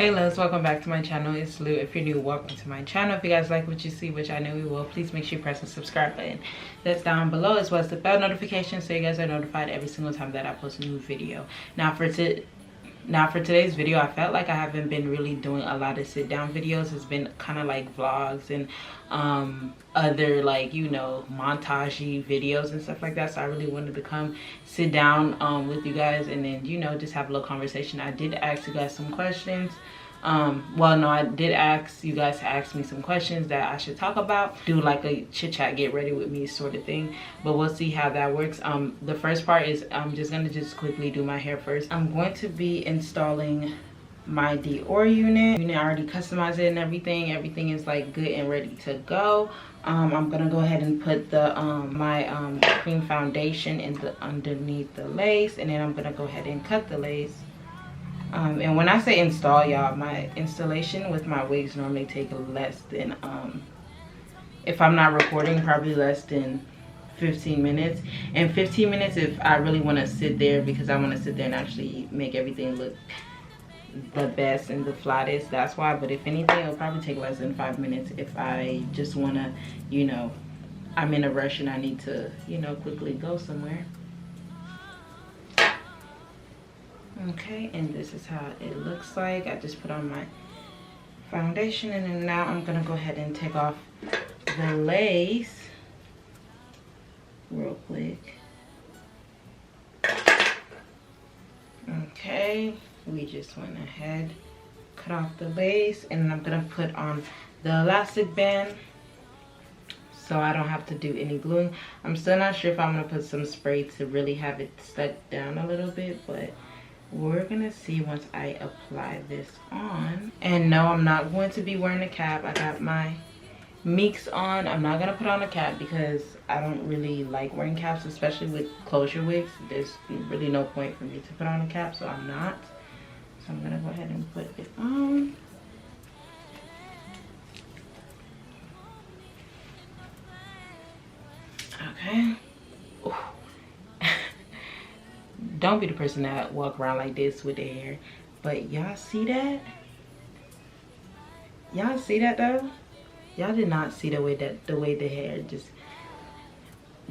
Hey loves, welcome back to my channel. It's Lou. If you're new, welcome to my channel. If you guys like what you see, which I know you will, please make sure you press the subscribe button that's down below, as well as the bell notification, so you guys are notified every single time that I post a new video. Now for today's video, I felt like I haven't been really doing a lot of sit down videos. It's been kind of like vlogs and other, like, you know, montagey videos and stuff like that. So I really wanted to come sit down with you guys and then, you know, just have a little conversation. I did ask you guys some questions. Well, no, I did ask you guys to ask me some questions that I should talk about, do like a chit chat, get ready with me sort of thing, but we'll see how that works. The first part is I'm just gonna quickly do my hair first. I'm going to be installing my Dior unit. I already customized it and everything is like good and ready to go. I'm gonna go ahead and put the my cream foundation in the underneath the lace, and then I'm gonna go ahead and cut the lace. And when I say install, y'all, my installation with my wigs normally take less than if I'm not recording, probably less than 15 minutes. And 15 minutes if I really want to sit there, because I want to sit there and actually make everything look the best and the flattest. That's why. But if anything, it'll probably take less than 5 minutes if I just want to, you know, I'm in a rush and I need to, you know, quickly go somewhere. Okay, and this is how it looks like. I just put on my foundation, and then now I'm gonna go ahead and take off the lace real quick. Okay, we just went ahead, cut off the lace, and then I'm gonna put on the elastic band so I don't have to do any gluing. I'm still not sure if I'm gonna put some spray to really have it stuck down a little bit, but we're gonna see once I apply this on. And no, I'm not going to be wearing a cap. I got my Meeks on. I'm not gonna put on a cap because I don't really like wearing caps, especially with closure wigs. There's really no point for me to put on a cap, so I'm not. So I'm gonna go ahead and put it on. Okay. Ooh. Don't be the person that walk around like this with their hair, but y'all see that? Y'all see that though? Y'all did not see the way the hair just,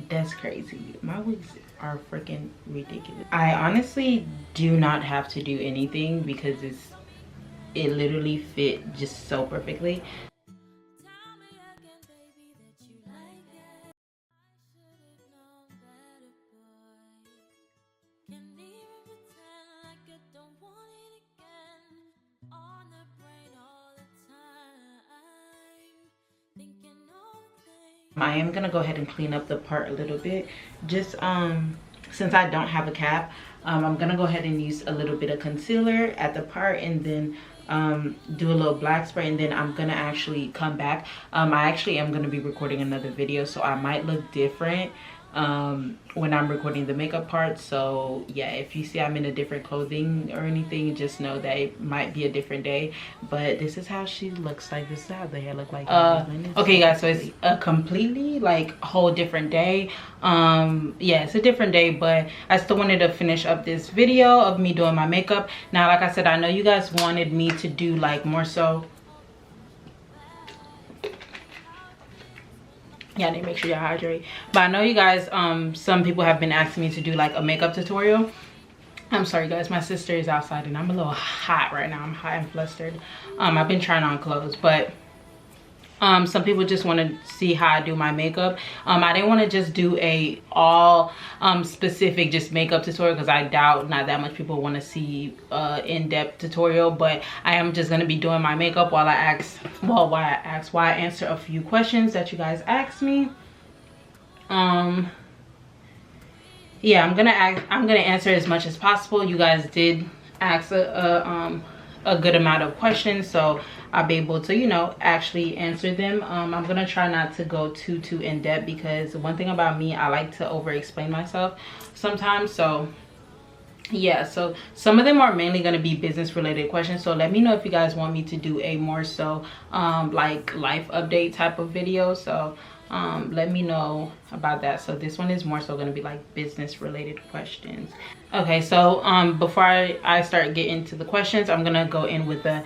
that's crazy. My wigs are freaking ridiculous. I honestly do not have to do anything because it literally fit just so perfectly. I am gonna go ahead and clean up the part a little bit, just since I don't have a cap. I'm gonna go ahead and use a little bit of concealer at the part, and then do a little black spray, and then I'm gonna actually come back. I actually am gonna be recording another video, so I might look different when I'm recording the makeup part. So yeah, if you see I'm in a different clothing or anything, just know that it might be a different day. But this is how she looks like. This is how the hair look like. Okay guys, so it's a completely like whole different day. Yeah, it's a different day, but I still wanted to finish up this video of me doing my makeup. Now, like I said, I know you guys wanted me to do like more so, yeah, I need to make sure y'all hydrate. But I know you guys, some people have been asking me to do like a makeup tutorial. I'm sorry guys, my sister is outside and I'm a little hot right now. I'm hot and flustered. I've been trying on clothes, but some people just want to see how I do my makeup. I didn't want to just do a all specific just makeup tutorial, because I doubt not that much people want to see in-depth tutorial. But I am just going to be doing my makeup while I answer a few questions that you guys asked me. Yeah, I'm gonna answer as much as possible. You guys did ask a good amount of questions, so I'll be able to, you know, actually answer them. I'm gonna try not to go too in depth, because one thing about me, I like to over explain myself sometimes. So yeah, so some of them are mainly going to be business related questions, so let me know if you guys want me to do a more so like life update type of video. So let me know about that. So this one is more so going to be like business related questions. Okay, so before I start getting to the questions, I'm gonna go in with the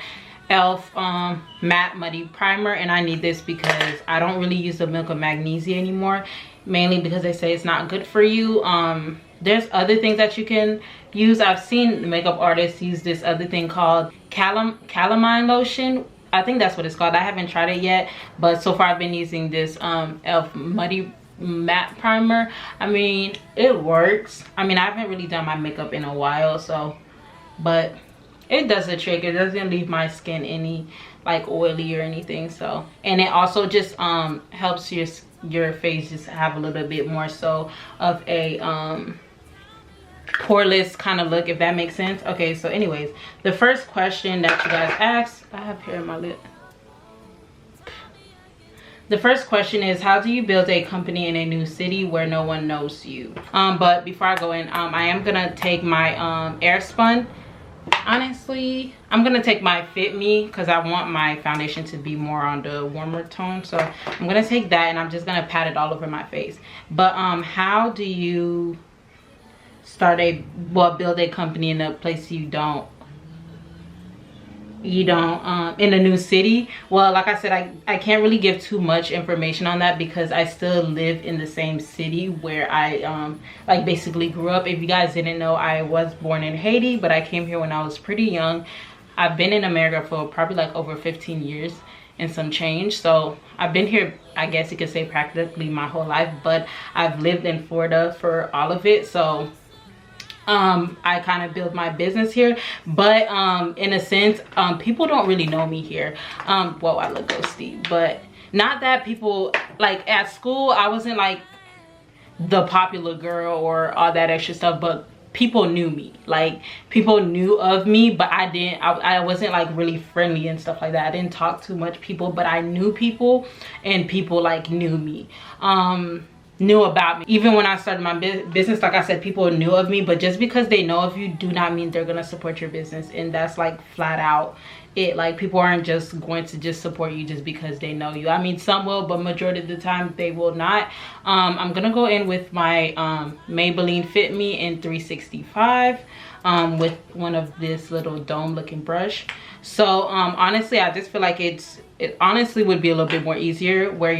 elf matte muddy primer, and I need this because I don't really use the milk of magnesia anymore, mainly because they say it's not good for you. There's other things that you can use. I've seen makeup artists use this other thing called calamine lotion. I think that's what it's called. I haven't tried it yet, but so far I've been using this elf muddy matte primer. I mean, it works. I mean, I haven't really done my makeup in a while, so, but it does the trick. It doesn't leave my skin any like oily or anything. So, and it also just helps your face just have a little bit more so of a poreless kind of look, if that makes sense. Okay, so anyways, the first question that you guys asked, I have hair in my lip. The first question is, how do you build a company in a new city where no one knows you? But before I go in, I am gonna take my air spun. Honestly, I'm gonna take my Fit Me because I want my foundation to be more on the warmer tone. So I'm gonna take that and I'm just gonna pat it all over my face. But how do you build a company in a place you don't in a new city? Well, like I said, I can't really give too much information on that because I still live in the same city where I like basically grew up. If you guys didn't know, I was born in Haiti, but I came here when I was pretty young. I've been in America for probably like over 15 years and some change, so I've been here, I guess you could say, practically my whole life, but I've lived in Florida for all of it. So I kind of build my business here, but in a sense, people don't really know me here. Whoa, I look ghosty, but not that people, like at school I wasn't like the popular girl or all that extra stuff, but people knew me. Like, people knew of me, but I wasn't like really friendly and stuff like that. I didn't talk to much people, but I knew people, and people like knew me, knew about me. Even when I started my business, like I said, people knew of me, but just because they know of you do not mean they're gonna support your business. And that's like flat out it. Like, people aren't just going to just support you just because they know you. I mean, some will, but majority of the time they will not. I'm gonna go in with my Maybelline Fit Me in 365 with one of this little dome looking brush. So honestly, I just feel like it honestly would be a little bit more easier where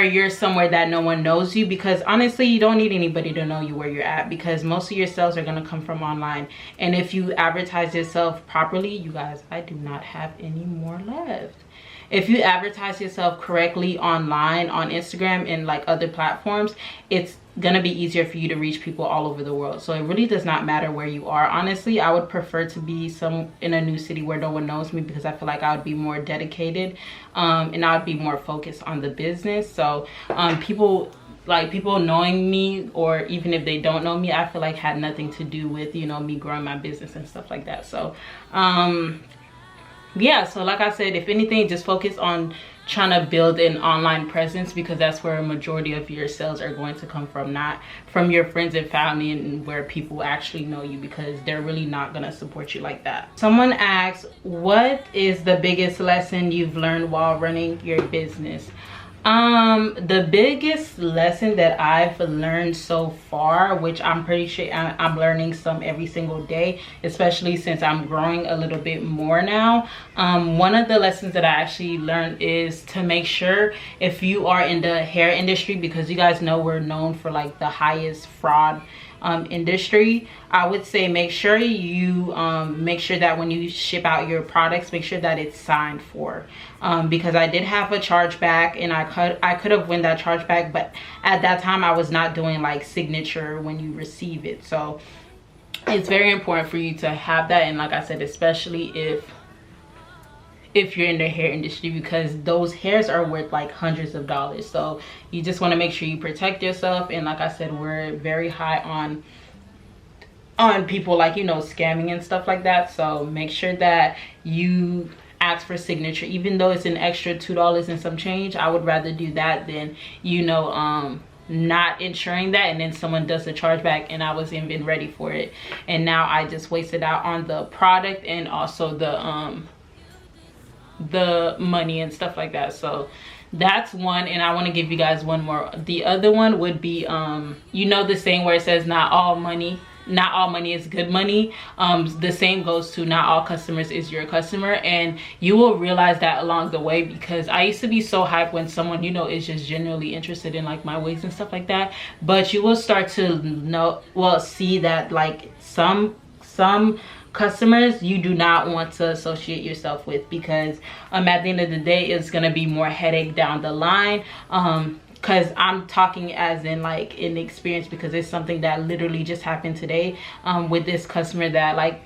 you're somewhere that no one knows you, because honestly you don't need anybody to know you where you're at, because most of your sales are going to come from online. And if you advertise yourself properly, you guys, I do not have any more left. If you advertise yourself correctly online, on Instagram and like other platforms, it's gonna be easier for you to reach people all over the world. So it really does not matter where you are. Honestly, I would prefer to be in a new city where no one knows me, because I feel like I would be more dedicated and I would be more focused on the business. So people knowing me, or even if they don't know me, I feel like had nothing to do with, you know, me growing my business and stuff like that. So yeah, so like I said, if anything, just focus on trying to build an online presence, because that's where a majority of your sales are going to come from, not from your friends and family and where people actually know you, because they're really not going to support you like that. Someone asks, what is the biggest lesson you've learned while running your business? The biggest lesson that I've learned so far, which I'm pretty sure I'm learning some every single day, especially since I'm growing a little bit more now. One of the lessons that I actually learned is to make sure, if you are in the hair industry, because you guys know we're known for like the highest fraud industry, I would say make sure you make sure that when you ship out your products, make sure that it's signed for, because I did have a chargeback, and I could have won that chargeback, but at that time I was not doing like signature when you receive it. So it's very important for you to have that, and like I said, especially if you're in the hair industry, because those hairs are worth like hundreds of dollars. So you just want to make sure you protect yourself. And like I said, we're very high on people, like, you know, scamming and stuff like that. So make sure that you ask for signature, even though it's an extra $2 and some change. I would rather do that than, you know, not ensuring that, and then someone does a chargeback and I wasn't even ready for it, and now I just wasted out on the product and also the money and stuff like that. So that's one. And I want to give you guys one more. The other one would be you know the saying where it says not all money is good money. The same goes to not all customers is your customer, and you will realize that along the way, because I used to be so hyped when someone, you know, is just genuinely interested in like my wigs and stuff like that. But you will start to see that like some customers you do not want to associate yourself with, because at the end of the day it's gonna be more headache down the line. Because I'm talking as in like in experience, because it's something that literally just happened today with this customer that like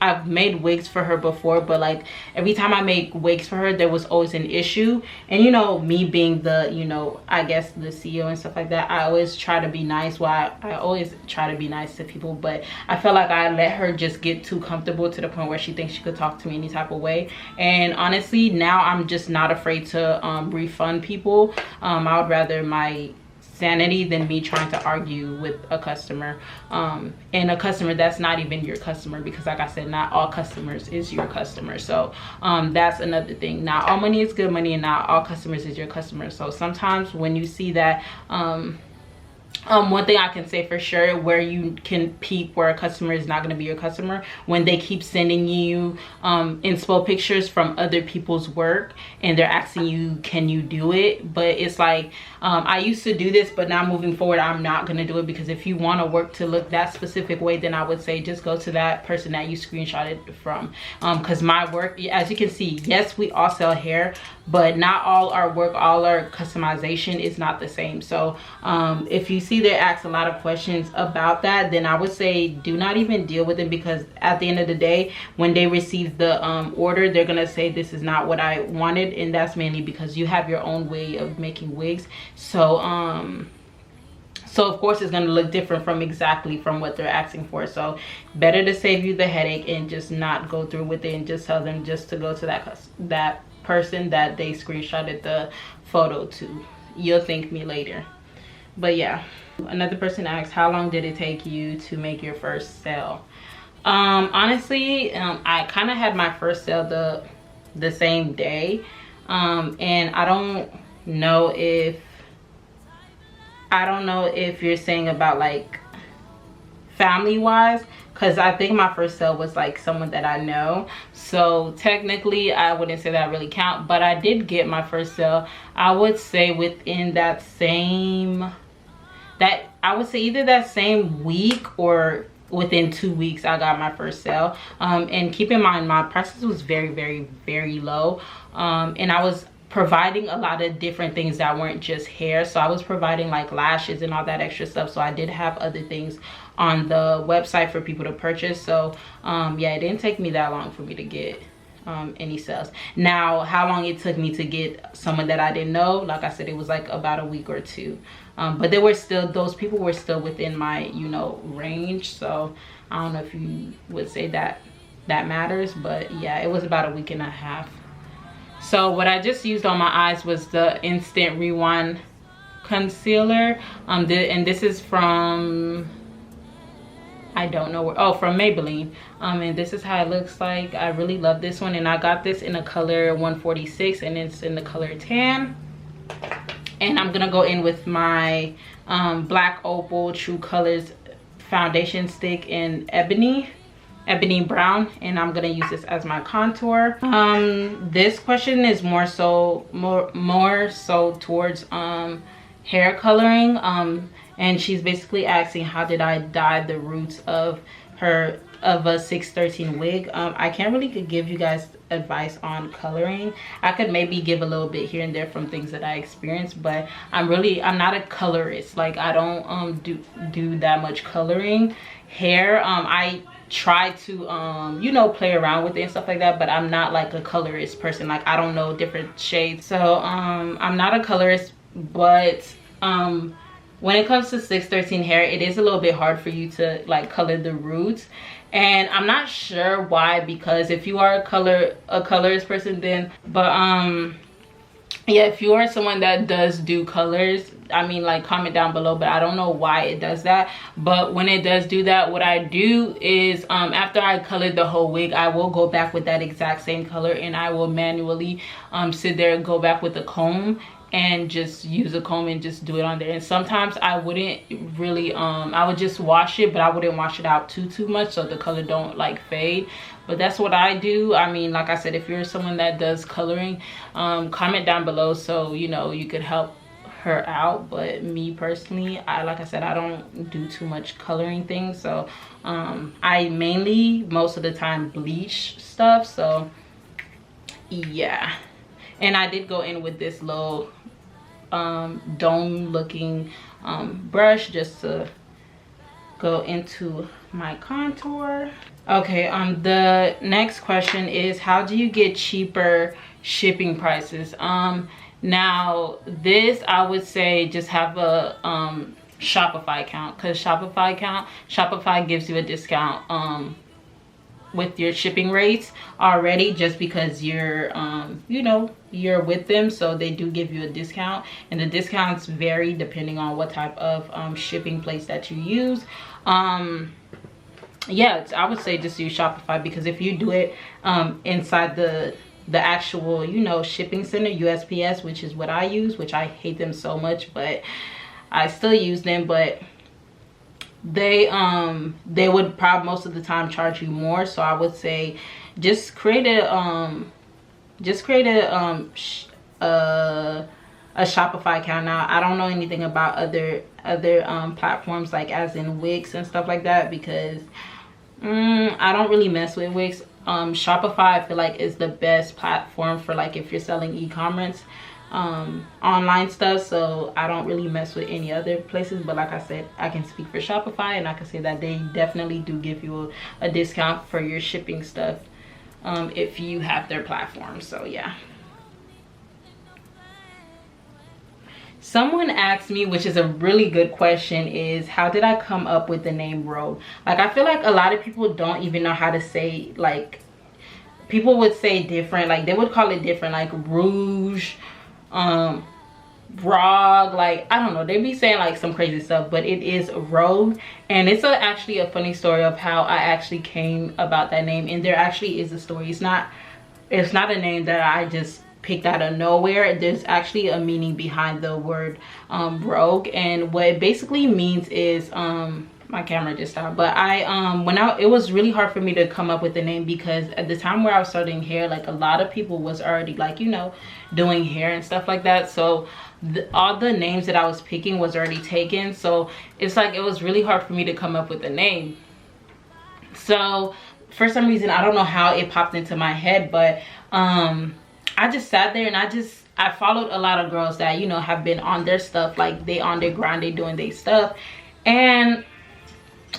I've made wigs for her before, but like every time I make wigs for her there was always an issue. And you know, me being the, you know, I guess the CEO and stuff like that, I always try to be nice. Well, I always try to be nice to people, but I felt like I let her just get too comfortable to the point where she thinks she could talk to me any type of way. And honestly now I'm just not afraid to refund people. I would rather my sanity than me trying to argue with a customer, and a customer that's not even your customer, because like I said, not all customers is your customer. So that's another thing. Not all money is good money, and not all customers is your customer. So sometimes when you see that, one thing I can say for sure, where you can peep where a customer is not going to be your customer, when they keep sending you inspo pictures from other people's work and they're asking you, can you do it? But it's like, I used to do this, but now moving forward I'm not going to do it, because if you want to work to look that specific way, then I would say just go to that person that you screenshotted from, because my work, as you can see, yes, we all sell hair, but not all our work, all our customization is not the same. So if you see they ask a lot of questions about that, then I would say do not even deal with it, because at the end of the day, when they receive the order, they're gonna say this is not what I wanted, and that's mainly because you have your own way of making wigs. So so of course it's going to look different from what they're asking for. So better to save you the headache and just not go through with it, and just tell them just to go to that person that they screenshotted the photo to. You'll thank me later. But yeah, another person asked, how long did it take you to make your first sale? Honestly, I kind of had my first sale the same day, and I don't know if you're saying about like family wise, because I think my first sale was like someone that I know. So technically I wouldn't say that really count, but I did get my first sale, I would say within that same, I would say either that same week or within 2 weeks I got my first sale. And keep in mind my prices was very, very, very low, and I was providing a lot of different things that weren't just hair. So I was providing like lashes and all that extra stuff. So I did have other things on the website for people to purchase. So yeah, it didn't take me that long for me to get any sales. Now how long it took me to get someone that I didn't know, like I said, it was like about a week or two. But they were still, those people were still within my, you know, range. So I don't know if you would say that matters, but yeah, it was about a week and a half. So what I just used on my eyes was the Instant Rewind concealer, and this is from, I don't know where, oh, from Maybelline. And this is how it looks like. I really love this one, and I got this in a color 146, and it's in the color tan. And I'm gonna go in with my Black Opal True Colors foundation stick in ebony brown, and I'm gonna use this as my contour. This question is more so towards hair coloring, and she's basically asking how did I dye the roots of a 613 wig. I can't really give you guys advice on coloring. I could maybe give a little bit here and there from things that I experienced, but I'm not a colorist. Like I don't do that much coloring hair. I try to you know, play around with it and stuff like that, but I'm not like a colorist person. Like I don't know different shades. So I'm not a colorist, but when it comes to 613 hair, it is a little bit hard for you to like color the roots. And I'm not sure why, because if you are a colorist person, then, but yeah, if you are someone that does do colors, I mean, like, comment down below, but I don't know why it does that. But when it does do that, what I do is after I colored the whole wig, I will go back with that exact same color, and I will manually sit there and go back with the comb and just use a comb and just do it on there. And sometimes I wouldn't really I would just wash it, but I wouldn't wash it out too much so the color don't like fade. But that's what I do. I mean, like I said, if you're someone that does coloring, comment down below so you know you could help her out. But me personally, like I said, I don't do too much coloring things, so I mainly most of the time bleach stuff. So yeah, and I did go in with this little dome looking brush just to go into my contour. Okay, the next question is, how do you get cheaper shipping prices? Now this, I would say just have a Shopify account, because Shopify gives you a discount with your shipping rates already, just because you're you know, you're with them, so they do give you a discount, and the discounts vary depending on what type of shipping place that you use. Yeah, I would say just use Shopify, because if you do it inside the actual, you know, shipping center, USPS, which is what I use, which I hate them so much, but I still use them. But they would probably most of the time charge you more. So I would say just create a Shopify account. Now I don't know anything about other platforms, like as in Wigs and stuff like that, because I don't really mess with Wigs. Shopify, I feel like, is the best platform for, like, if you're selling e-commerce online stuff. So I don't really mess with any other places, but like I said, I can speak for Shopify, and I can say that they definitely do give you a discount for your shipping stuff if you have their platform. So yeah. Someone asked me, which is a really good question, is how did I come up with the name Rogue? Like, I feel like a lot of people don't even know how to say, like, people would say different, like they would call it different, like rouge, Rogue, like I don't know, they be saying like some crazy stuff, but it is Rogue. And it's actually a funny story of how I actually came about that name, and there actually is a story. It's not a name that I just picked out of nowhere. There's actually a meaning behind the word Rogue, and what it basically means is my camera just stopped, but it was really hard for me to come up with the name, because at the time where I was starting hair, like a lot of people was already, like, you know, doing hair and stuff like that. So all the names that I was picking was already taken, so it's like it was really hard for me to come up with a name. So for some reason, I don't know how it popped into my head, but I just sat there and I followed a lot of girls that, you know, have been on their stuff, like they on their grind, they doing their stuff, and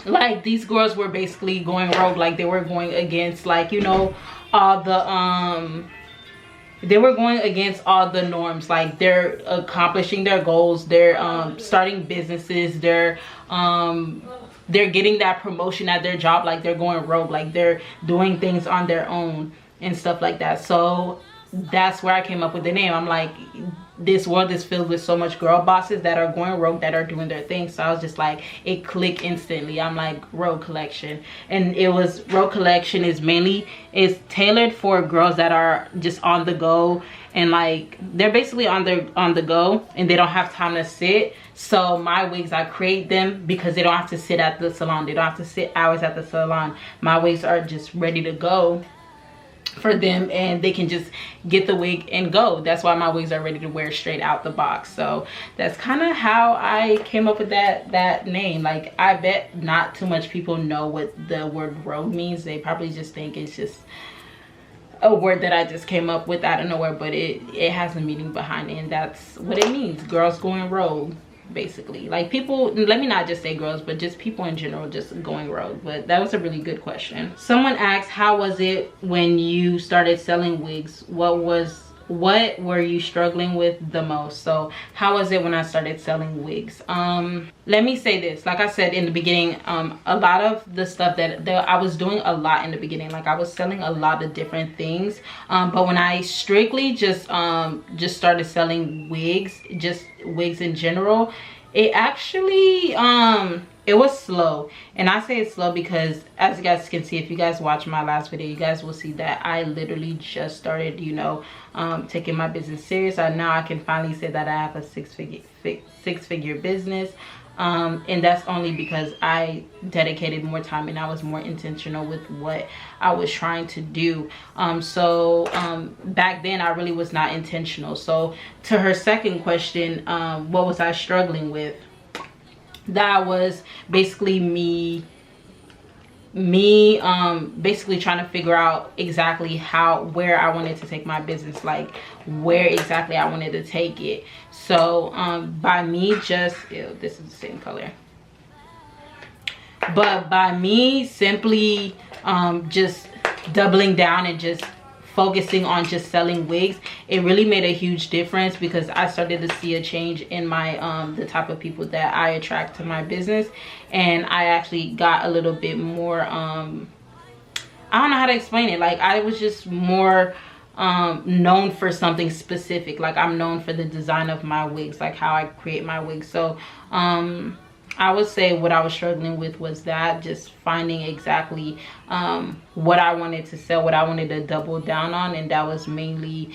like these girls were basically going rogue. Like they were going against, like, you know, all the they were going against all the norms. Like they're accomplishing their goals, they're starting businesses, they're getting that promotion at their job, like they're going rogue, like they're doing things on their own and stuff like that. So that's where I came up with the name. I'm like, this world is filled with so much girl bosses that are going rogue, that are doing their thing. So I was just like, it clicked instantly. I'm like, Rogue Collection. And it was, Rogue Collection is tailored for girls that are just on the go, and like they're basically on the go and they don't have time to sit. So my wigs, I create them because they don't have to sit at the salon, they don't have to sit hours at the salon. My wigs are just ready to go for them, and they can just get the wig and go. That's why my wigs are ready to wear straight out the box. So that's kind of how I came up with that name. Like, I bet not too much people know what the word rogue means. They probably just think it's just a word that I just came up with out of nowhere, but it has a meaning behind it, and that's what it means. Girls going rogue, basically. Like, people, let me not just say girls, but just people in general just going rogue. But that was a really good question. Someone asked, how was it when you started selling wigs? What was what were you struggling with the most? So how was it when I started selling wigs? Let me say this, like I said in the beginning, a lot of the stuff that I was doing a lot in the beginning, like I was selling a lot of different things, but when I strictly just started selling wigs, just wigs in general, it actually it was slow. And I say it's slow because, as you guys can see, if you guys watch my last video, you guys will see that I literally just started, you know, taking my business serious. Now I can finally say that I have a six-figure business, and that's only because I dedicated more time and I was more intentional with what I was trying to do. Back then I really was not intentional. So to her second question, what was I struggling with? That was basically me basically trying to figure out exactly where I wanted to take my business, like where exactly I wanted to take it. So by me just, ew, this is the same color, but by me simply just doubling down and just focusing on just selling wigs, it really made a huge difference, because I started to see a change in my the type of people that I attract to my business. And I actually got a little bit more I don't know how to explain it, like I was just more known for something specific. Like I'm known for the design of my wigs, like how I create my wigs. So I would say what I was struggling with was that, just finding exactly what I wanted to sell, what I wanted to double down on. And that was mainly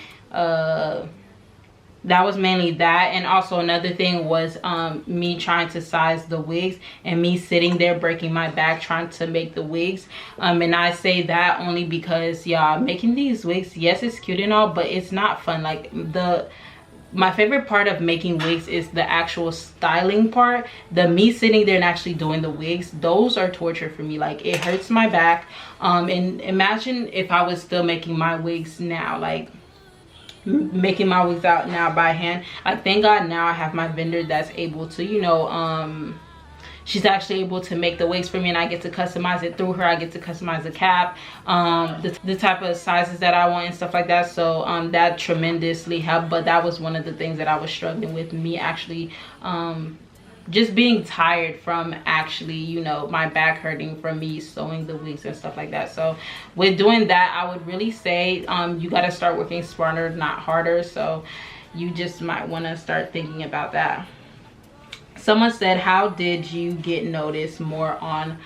that. And also another thing was me trying to size the wigs and me sitting there breaking my back trying to make the wigs. And I say that only because, yeah, making these wigs, yes, it's cute and all, but it's not fun. Like my favorite part of making wigs is the actual styling part. Me sitting there and actually doing the wigs, those are torture for me. Like it hurts my back. And imagine if I was still making my wigs now, like making my wigs out now by hand. Like thank God now I have my vendor that's able to, you know, she's actually able to make the wigs for me, and I get to customize it through her. I get to customize the cap, the type of sizes that I want and stuff like that. So that tremendously helped. But that was one of the things that I was struggling with, me actually just being tired from actually, you know, my back hurting from me sewing the wigs and stuff like that. So with doing that, I would really say you got to start working smarter, not harder. So you just might want to start thinking about that. Someone said, how did you get noticed more on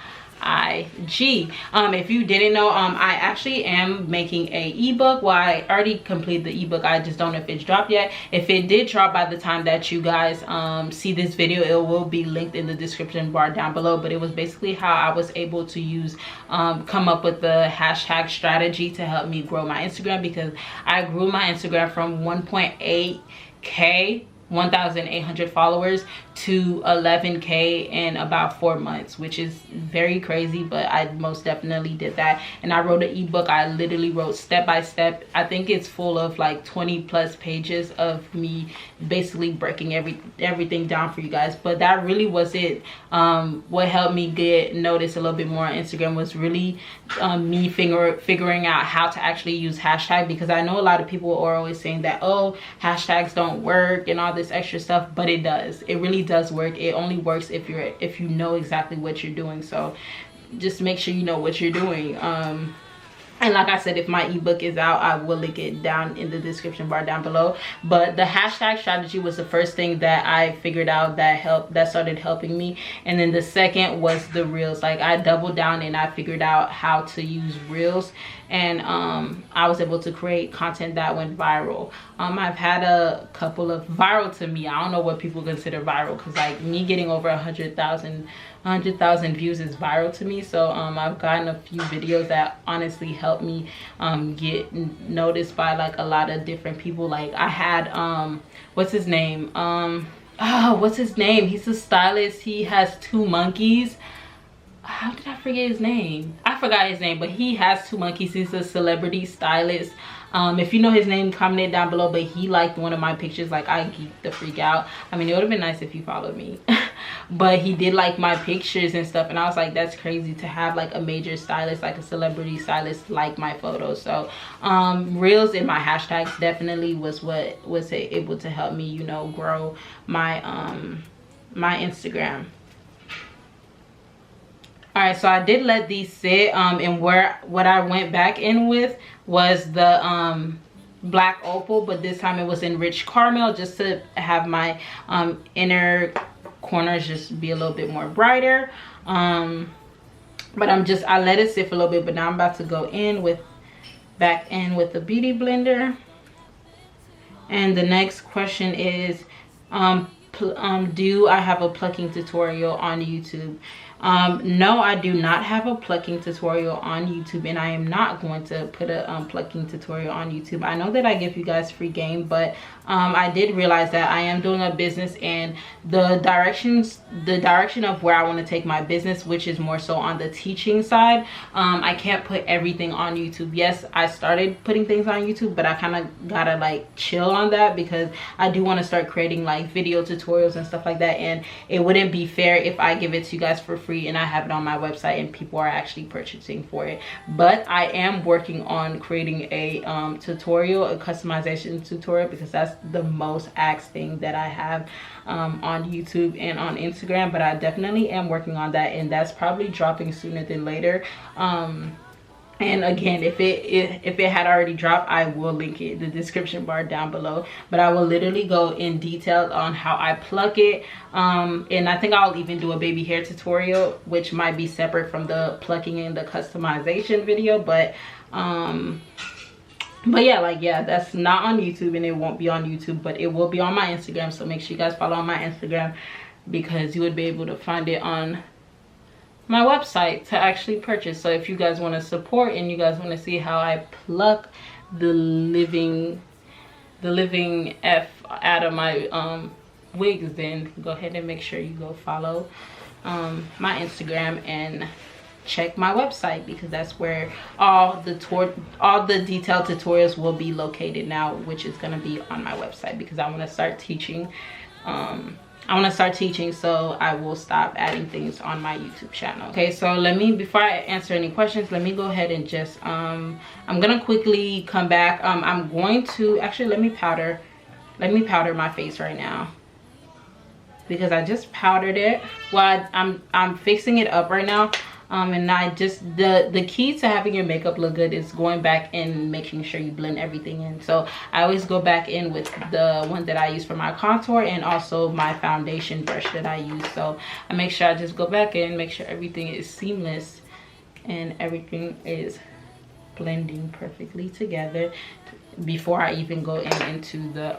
IG? If you didn't know, I actually am making a ebook. Well, I already completed the ebook. I just don't know if it's dropped yet. If it did drop by the time that you guys see this video, it will be linked in the description bar down below. But it was basically how I was able to use come up with the hashtag strategy to help me grow my Instagram, because I grew my Instagram from 1.8K 1,800 followers to 11K in about 4 months, which is very crazy, but I most definitely did that. And I wrote an ebook. I literally wrote step by step. I think it's full of like 20+ pages of me basically breaking everything down for you guys. But that really was it. What helped me get noticed a little bit more on Instagram was really me figuring out how to actually use hashtag, because I know a lot of people are always saying that, oh, hashtags don't work and all this extra stuff, but it does. It really does work. It only works if you know exactly what you're doing. So just make sure you know what you're doing. And like I said, if my ebook is out, I will link it down in the description bar down below. But the hashtag strategy was the first thing that I figured out that started helping me. And then the second was the reels. Like I doubled down and I figured out how to use reels, and I was able to create content that went viral. I've had a couple of viral, to me, I don't know what people consider viral, because like me getting over 100,000 views is viral to me. So I've gotten a few videos that honestly helped me get noticed by like a lot of different people. Like I had what's his name, what's his name, he's a stylist, he has 2 monkeys. How did I forget his name? I forgot his name, but he has 2 monkeys. He's a celebrity stylist. If you know his name, comment it down below. But he liked one of my pictures. Like I geeked the freak out. I mean, it would have been nice if you followed me. but he did like my pictures and stuff, and I was like, that's crazy to have like a major stylist, like a celebrity stylist, like my photos. So reels and my hashtags definitely was what was able to help me, you know, grow my my Instagram. All right, so I did let these sit, and what I went back in with was the black opal, but this time it was in rich caramel, just to have my inner corners just be a little bit more brighter. But I let it sit for a little bit, but now I'm about to go back in with the beauty blender. And the next question is, do I have a plucking tutorial on YouTube? No, I do not have a plucking tutorial on YouTube, and I am not going to put a plucking tutorial on YouTube. I know that I give you guys free game, but I did realize that I am doing a business, and the direction of where I want to take my business, which is more so on the teaching side, I can't put everything on YouTube. Yes, I started putting things on YouTube, but I kind of gotta like chill on that, because I do want to start creating like video tutorials and stuff like that, and it wouldn't be fair if I give it to you guys for free and I have it on my website and people are actually purchasing for it. But I am working on creating a tutorial, a customization tutorial, because that's the most asked thing that I have on YouTube and on Instagram. But I definitely am working on that, and that's probably dropping sooner than later. And again, if it had already dropped, I will link it in the description bar down below. But I will literally go in detail on how I pluck it. And I think I'll even do a baby hair tutorial, which might be separate from the plucking and the customization video. But yeah, that's not on YouTube, and it won't be on YouTube, but it will be on my Instagram. So make sure you guys follow on my Instagram, because you would be able to find it on my website to actually purchase. So if you guys want to support and you guys want to see how I pluck the living F out of my wigs, then go ahead and make sure you go follow my Instagram and check my website, because that's where all the detailed tutorials will be located now, which is going to be on my website, because I want to start teaching. So I will stop adding things on my YouTube channel. Okay, so before I answer any questions, let me go ahead and just I'm gonna quickly come back. I'm going to actually let me powder my face right now, because I just powdered it. Well, I'm fixing it up right now. And I just the key to having your makeup look good is going back and making sure you blend everything in. So I always go back in with the one that I use for my contour, and also my foundation brush that I use. So I make sure I just go back in, make sure everything is seamless and everything is blending perfectly together before I even go into the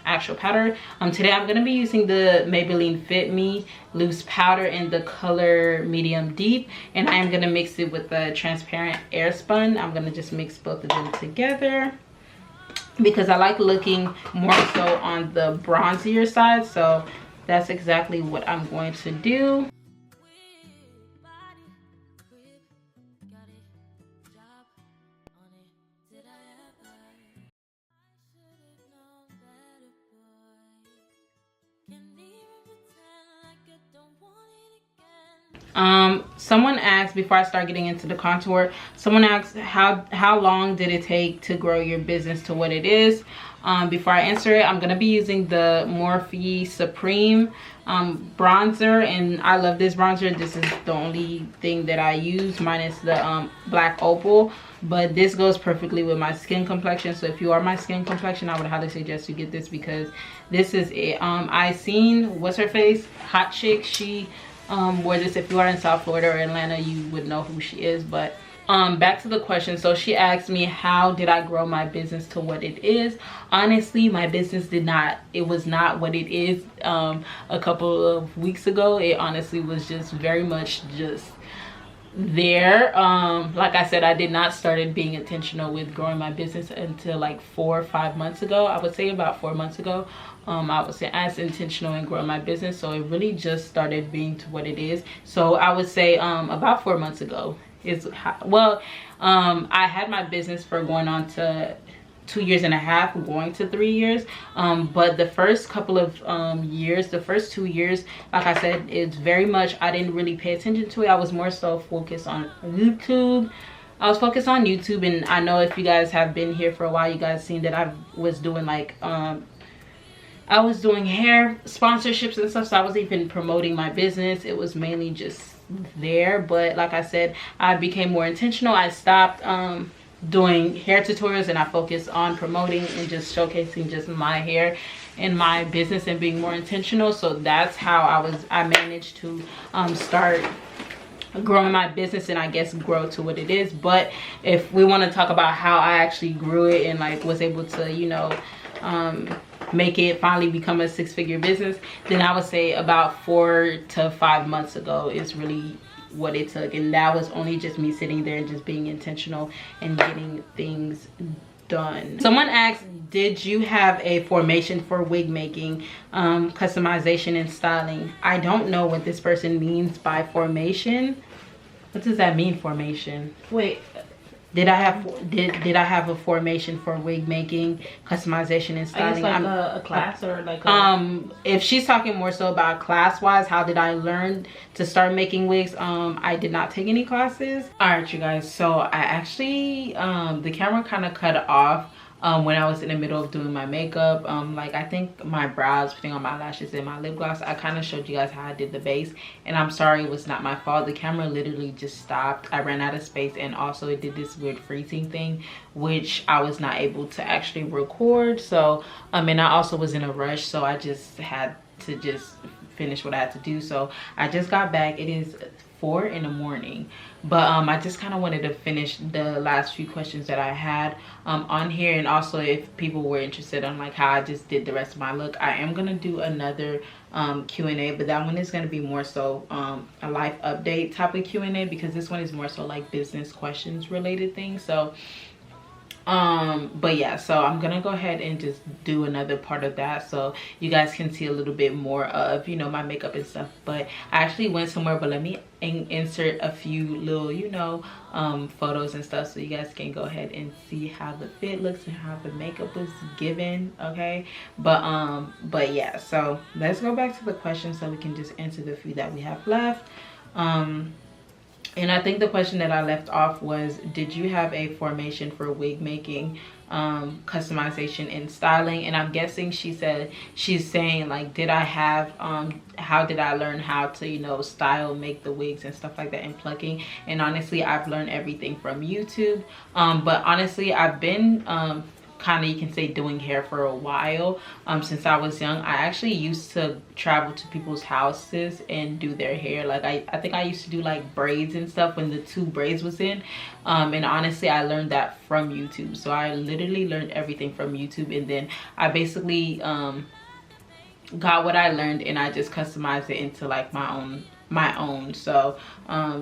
actual powder. Today I'm gonna be using the Maybelline Fit Me loose powder in the color medium deep, and I am gonna mix it with the transparent air spun. I'm gonna just mix both of them together, because I like looking more so on the bronzier side. So that's exactly what I'm going to do. Someone asked, before I start getting into the contour, someone asked how long did it take to grow your business to what it is. Before I answer it, I'm gonna be using the Morphe Supreme bronzer, and I love this bronzer. This is the only thing that I use, minus the black opal, but this goes perfectly with my skin complexion. So if you are my skin complexion, I would highly suggest you get this, because this is it. I seen what's her face, Hot Chick, she wore this. If you are in South Florida or Atlanta, you would know who she is. But back to the question. So she asked me, how did I grow my business to what it is? Honestly, my business was not what it is a couple of weeks ago. It honestly was just very much just there. Like I said, I did not started being intentional with growing my business until like 4 or 5 months ago. I would say about 4 months ago. I was as intentional in growing my business, so it really just started being to what it is. So I would say about 4 months ago is I had my business for going on to 2.5 years, going to 3 years. But the first couple of years, the first 2 years, like I said, it's very much, I didn't really pay attention to it. I was more so focused on YouTube. And I know if you guys have been here for a while, you guys seen that I was doing like I was doing hair sponsorships and stuff, so I was even promoting my business. It was mainly just there, but like I said, I became more intentional. I stopped doing hair tutorials, and I focused on promoting and just showcasing just my hair and my business and being more intentional. So that's how I managed to start growing my business, and I guess grow to what it is. But if we want to talk about how I actually grew it and like was able to, you know, make it finally become a 6-figure business, then I would say about 4 to 5 months ago is really what it took. And that was only just me sitting there and just being intentional and getting things done. Someone asked, did you have a formation for wig making, customization and styling? I don't know what this person means by formation. What does that mean, formation? Wait, did I have a formation for wig making, customization and styling? Like a class or like if she's talking more so about class wise, how did I learn to start making wigs? I did not take any classes. All right, you guys, so I actually the camera kind of cut off when I was in the middle of doing my makeup. Like I think my brows, putting on my lashes and my lip gloss, I kind of showed you guys how I did the base, and I'm sorry, it was not my fault. The camera literally just stopped. I ran out of space, and also it did this weird freezing thing, which I was not able to actually record. So and I also was in a rush, so I just had to just finish what I had to do. So I just got back. It is 4 in the morning, but I just kind of wanted to finish the last few questions that I had on here. And also, if people were interested on like how I just did the rest of my look, I am gonna do another Q&A, but that one is going to be more so a life update type of Q&A, because this one is more so like business questions related things. So but yeah, so I'm gonna go ahead and just do another part of that so you guys can see a little bit more of, you know, my makeup and stuff. But I actually went somewhere, but let me insert a few little, you know, photos and stuff so you guys can go ahead and see how the fit looks and how the makeup was given. Okay, but yeah, so let's go back to the questions so we can just answer the few that we have left. And I think the question that I left off was, did you have a formation for wig making, customization and styling? And I'm guessing she's saying like, did I have how did I learn how to, you know, style, make the wigs and stuff like that, and plucking? And honestly, I've learned everything from YouTube. But honestly, I've been kind of, you can say, doing hair for a while. Since I was young, I actually used to travel to people's houses and do their hair. Like I think I used to do like braids and stuff when the 2 braids was in. And honestly, I learned that from YouTube. So I literally learned everything from YouTube, and then I basically got what I learned and I just customized it into like my own. So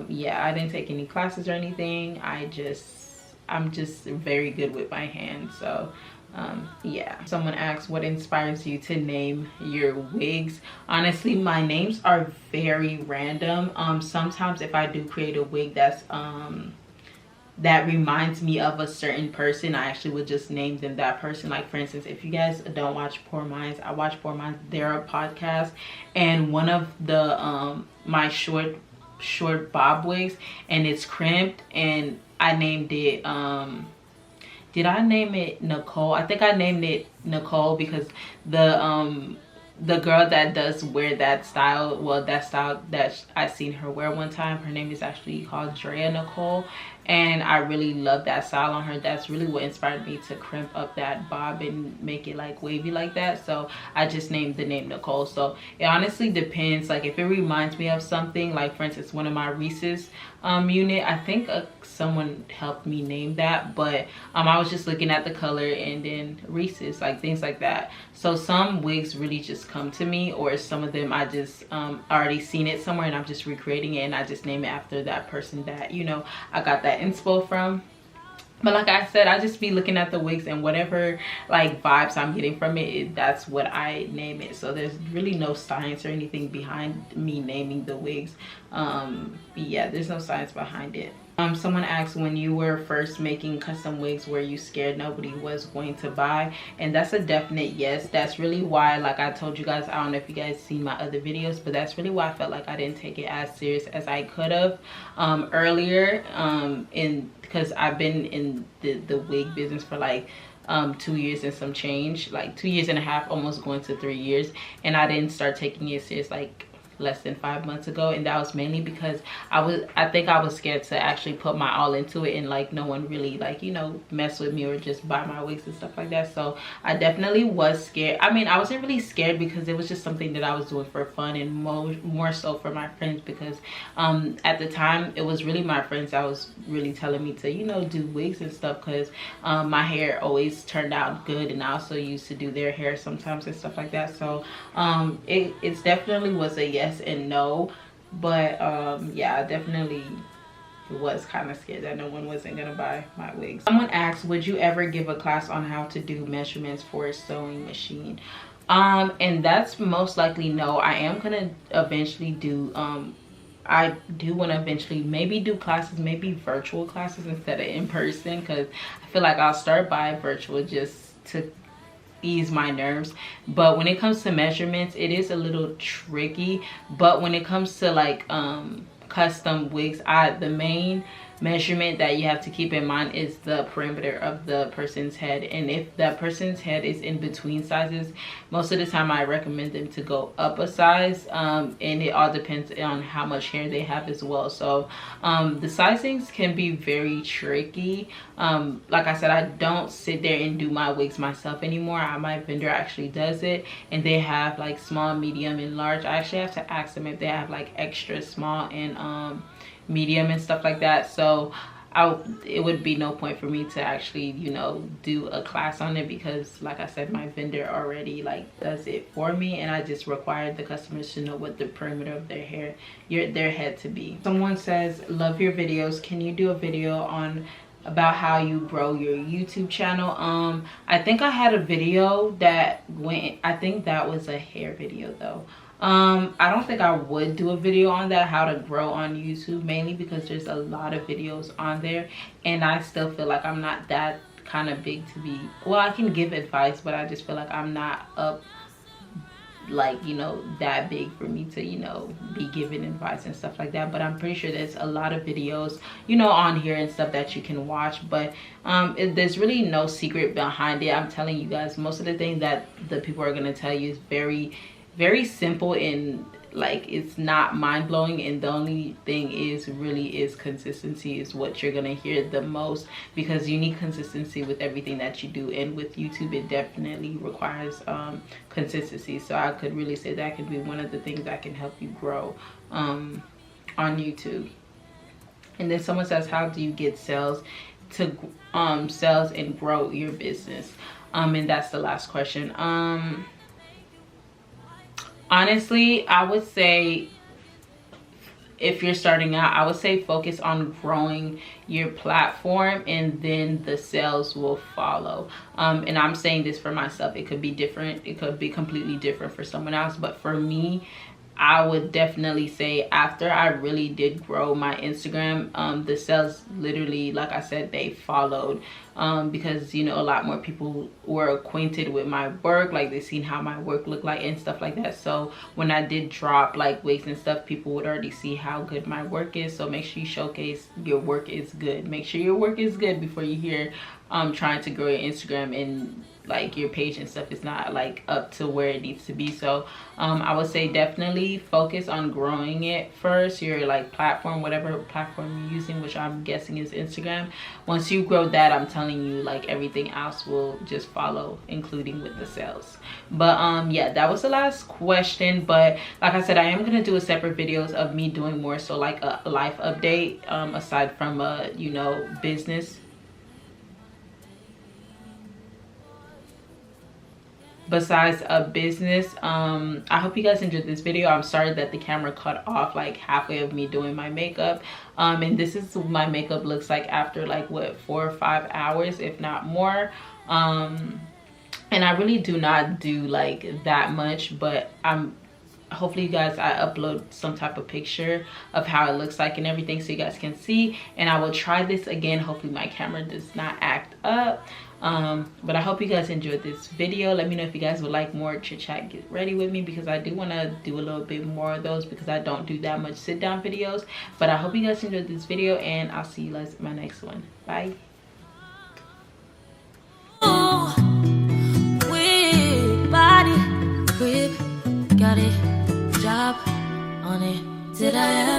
yeah, I didn't take any classes or anything. I'm just very good with my hands. So yeah. Someone asked, what inspires you to name your wigs? Honestly, my names are very random. Sometimes if I do create a wig that's that reminds me of a certain person, I actually would just name them that person. Like for instance, if you guys don't watch Poor Minds, I watch Poor Minds. They're a podcast, and one of the my short bob wigs, and it's crimped, and I named it did I name it Nicole? I think I named it Nicole because the girl that does wear that style, well, that style that I seen her wear one time, her name is actually called Drea Nicole, and I really love that style on her. That's really what inspired me to crimp up that bob and make it like wavy like that. So I just named the name Nicole. So it honestly depends. Like if it reminds me of something, like for instance, one of my Reese's unit, I think someone helped me name that, but I was just looking at the color and then Reese's, like things like that. So some wigs really just come to me, or some of them I just already seen it somewhere and I'm just recreating it, and I just name it after that person that, you know, I got that inspo from. But like I said, I just be looking at the wigs, and whatever like vibes I'm getting from it, that's what I name it. So there's really no science or anything behind me naming the wigs. Yeah, there's no science behind it. Someone asked, when you were first making custom wigs, were you scared nobody was going to buy? And that's a definite yes. That's really why, like I told you guys, I don't know if you guys seen my other videos, but that's really why I felt like I didn't take it as serious as I could have earlier, because I've been in the wig business for like 2 years and some change, like 2 years and a half, almost going to 3 years, and I didn't start taking it serious like less than 5 months ago. And that was mainly because I think I was scared to actually put my all into it, and like no one really, like, you know, mess with me or just buy my wigs and stuff like that. So I definitely was scared. I mean, I wasn't really scared because it was just something that I was doing for fun, and more so for my friends, because at the time it was really my friends that was really telling me to, you know, do wigs and stuff, because my hair always turned out good, and I also used to do their hair sometimes and stuff like that. So it's definitely was a yes and no, but yeah, I definitely was kind of scared that no one wasn't gonna buy my wigs. Someone asked, would you ever give a class on how to do measurements for a sewing machine? And that's most likely no. I am gonna eventually do I do want to eventually maybe do classes, maybe virtual classes instead of in person, because I feel like I'll start by virtual just to ease my nerves. But when it comes to measurements, it is a little tricky. But when it comes to like custom wigs, the main measurement that you have to keep in mind is the perimeter of the person's head. And if that person's head is in between sizes, most of the time I recommend them to go up a size, and it all depends on how much hair they have as well. So the sizings can be very tricky. Like I said, I don't sit there and do my wigs myself anymore. My vendor actually does it, and they have like small, medium, and large. I actually have to ask them if they have like extra small and medium and stuff like that. So it would be no point for me to actually, you know, do a class on it, because like I said, my vendor already like does it for me, and I just required the customers to know what the perimeter of their hair, their head to be. Someone says, love your videos, can you do a video on about how you grow your YouTube channel? I think I had a video that went, I think that was a hair video though. I don't think I would do a video on that, how to grow on YouTube, mainly because there's a lot of videos on there, and I still feel like I'm not that kind of big to be, well, I can give advice, but I just feel like I'm not up, like, you know, that big for me to, you know, be giving advice and stuff like that. But I'm pretty sure there's a lot of videos, you know, on here and stuff that you can watch. But there's really no secret behind it. I'm telling you guys, most of the things that the people are going to tell you is very, very simple, and like it's not mind-blowing. And the only thing is consistency is what you're gonna hear the most, because you need consistency with everything that you do. And with YouTube, it definitely requires consistency. So I could really say that could be one of the things that can help you grow on YouTube. And then someone says, how do you get sales and grow your business? And that's the last question. Honestly, I would say, if you're starting out, I would say focus on growing your platform, and then the sales will follow. And I'm saying this for myself. It could be different. It could be completely different for someone else. But for me, I would definitely say after I really did grow my Instagram, the sales literally, like I said, they followed, because, you know, a lot more people were acquainted with my work, like they seen how my work looked like and stuff like that. So when I did drop like wigs and stuff, people would already see how good my work is. So make sure you showcase your work is good. Make sure your work is good before you hear trying to grow your Instagram and like your page and stuff is not like up to where it needs to be. So I would say definitely focus on growing it first, your like platform, whatever platform you're using, which I'm guessing is Instagram. Once you grow that, I'm telling you, like everything else will just follow, including with the sales. But yeah, that was the last question. But like I said, I am gonna do a separate videos of me doing more so like a life update, aside from you know, business. Besides a business. I hope you guys enjoyed this video. I'm sorry that the camera cut off like halfway of me doing my makeup, and this is what my makeup looks like after like what, 4 or 5 hours, if not more. And I really do not do like that much, but I'm hopefully you guys, I upload some type of picture of how it looks like and everything so you guys can see. And I will try this again. Hopefully my camera does not act up. But I hope you guys enjoyed this video. Let me know if you guys would like more chit chat get ready with me, because I do want to do a little bit more of those, because I don't do that much sit down videos. But I hope you guys enjoyed this video, and I'll see you guys in my next one. Bye. Body grip, got it, job on it. Did I ever